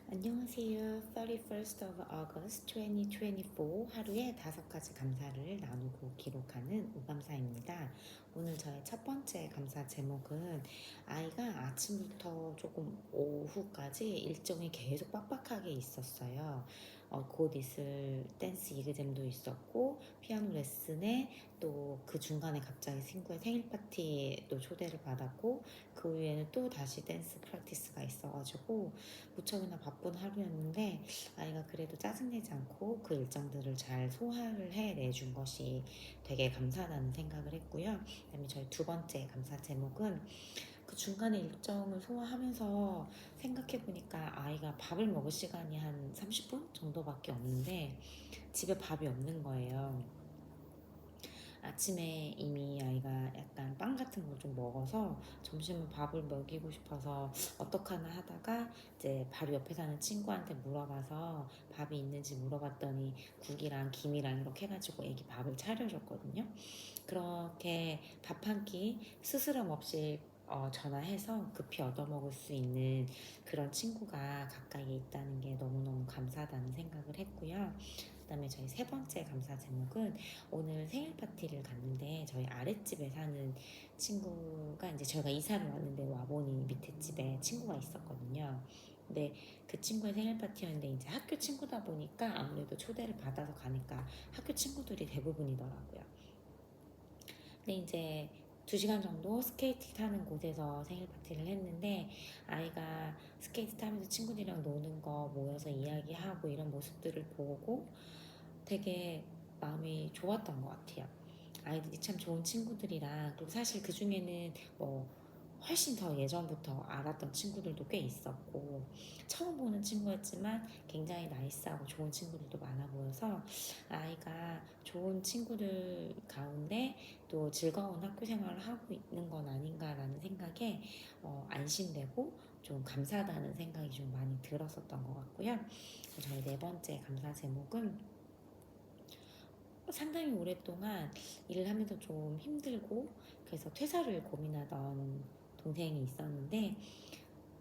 안녕하세요. 31st of August 2024 하루에 5가지 감사를 나누고 기록하는 오감사입니다. 오늘 저의 첫 번째 감사 제목은 아이가 아침부터 조금 오후까지 일정이 계속 빡빡하게 있었어요. 곧 있을 댄스 이그잼도 있었고 피아노 레슨에 또 그 중간에 갑자기 친구의 생일 파티에 또 초대를 받았고 그 후에는 또 다시 댄스 프랙티스가 있어가지고 무척이나 바쁜 하루였는데 아이가 그래도 짜증내지 않고 그 일정들을 잘 소화를 해내준 것이 되게 감사하다는 생각을 했고요. 그다음에 저희 두 번째 감사 제목은 그 중간에 일정을 소화하면서 생각해보니까 아이가 밥을 먹을 시간이 한 30분 정도밖에 없는데 집에 밥이 없는 거예요. 아침에 이미 아이가 약간 빵 같은 걸 좀 먹어서 점심은 밥을 먹이고 싶어서 어떡하나 하다가 이제 바로 옆에 사는 친구한테 물어봐서 밥이 있는지 물어봤더니 국이랑 김이랑 이렇게 해가지고 애기 밥을 차려줬거든요. 그렇게 밥 한 끼 스스럼 없이 전화해서 급히 얻어먹을 수 있는 그런 친구가 가까이에 있다는 게 너무너무 감사하다는 생각을 했고요. 그다음에 저희 세 번째 감사 제목은 오늘 생일 파티를 갔는데 저희 아랫집에 사는 친구가 이제 저희가 이사를 왔는데 와보니 밑에 집에 친구가 있었거든요. 근데 그 친구의 생일 파티였는데 이제 학교 친구다 보니까 아무래도 초대를 받아서 가니까 학교 친구들이 대부분이더라고요. 근데 이제 2시간 정도 스케이트 타는 곳에서 생일 파티를 했는데 아이가 스케이트 타면서 친구들이랑 노는 거 모여서 이야기하고 이런 모습들을 보고 되게 마음이 좋았던 것 같아요. 아이들이 참 좋은 친구들이라 그리고 사실 그 중에는 뭐 훨씬 더 예전부터 알았던 친구들도 꽤 있었고 처음 보는 친구였지만 굉장히 나이스하고 좋은 친구들도 많아 보여서 아이가 좋은 친구들 가운데 또 즐거운 학교 생활을 하고 있는 건 아닌가라는 생각에 안심되고 좀 감사하다는 생각이 좀 많이 들었었던 것 같고요. 저희 네 번째 감사 제목은 상당히 오랫동안 일을 하면서 좀 힘들고 그래서 퇴사를 고민하던 동생이 있었는데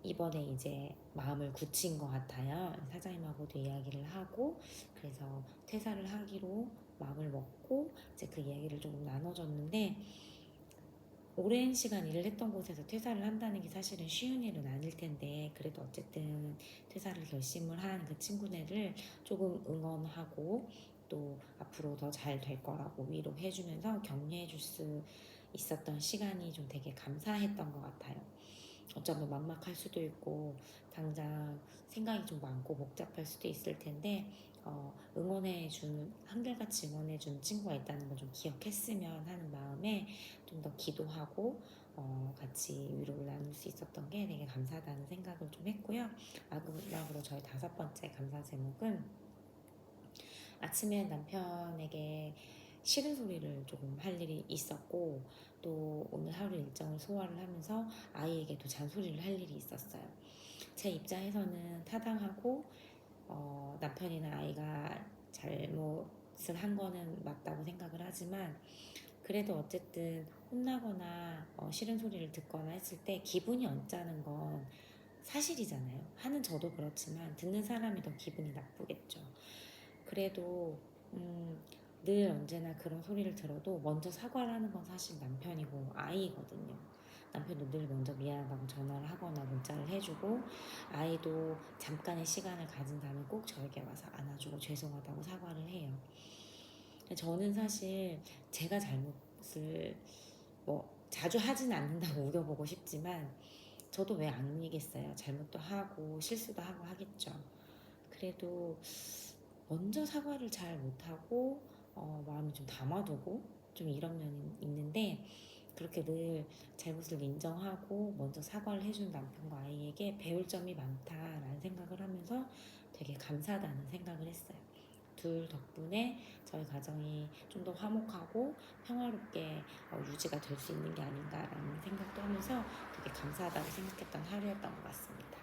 이번에 이제 마음을 굳힌 것 같아요. 사장님하고도 이야기를 하고 그래서 퇴사를 하기로 마음을 먹고 이제 그 이야기를 조금 나눠줬는데 오랜 시간 일을 했던 곳에서 퇴사를 한다는 게 사실은 쉬운 일은 아닐 텐데 그래도 어쨌든 퇴사를 결심을 한 그 친구네를 조금 응원하고 또 앞으로 더 잘 될 거라고 위로해주면서 격려해줄 수 있었던 시간이 좀 되게 감사했던 것 같아요. 어쩌면 막막할 수도 있고 당장 생각이 좀 많고 복잡할 수도 있을 텐데 응원해준 한결같이 응원해준 친구가 있다는 걸 좀 기억했으면 하는 마음에 좀 더 기도하고 같이 위로를 나눌 수 있었던 게 되게 감사하다는 생각을 좀 했고요. 마지막으로 저희 5번째 감사 제목은 아침에 남편에게 싫은 소리를 조금 할 일이 있었고 또 오늘 하루 일정을 소화를 하면서 아이에게도 잔소리를 할 일이 있었어요. 제 입장에서는 타당하고 남편이나 아이가 잘못을 한 거는 맞다고 생각을 하지만 그래도 어쨌든 혼나거나 싫은 소리를 듣거나 했을 때 기분이 언짢은 건 사실이잖아요. 하는 저도 그렇지만 듣는 사람이 더 기분이 나쁘겠죠. 그래도 늘 언제나 그런 소리를 들어도 먼저 사과를 하는 건 사실 남편이고 아이거든요. 남편도 늘 먼저 미안하다고 전화를 하거나 문자를 해주고 아이도 잠깐의 시간을 가진다면 꼭 저에게 와서 안아주고 죄송하다고 사과를 해요. 저는 사실 제가 잘못을 뭐 자주 하진 않는다고 우겨보고 싶지만 저도 왜 아니겠어요. 잘못도 하고 실수도 하고 하겠죠. 그래도 먼저 사과를 잘 못하고 마음을 좀 담아두고 좀 이런 면이 있는데 그렇게 늘 잘못을 인정하고 먼저 사과를 해준 남편과 아이에게 배울 점이 많다라는 생각을 하면서 되게 감사하다는 생각을 했어요. 둘 덕분에 저희 가정이 좀 더 화목하고 평화롭게 유지가 될 수 있는 게 아닌가라는 생각도 하면서 되게 감사하다고 생각했던 하루였던 것 같습니다.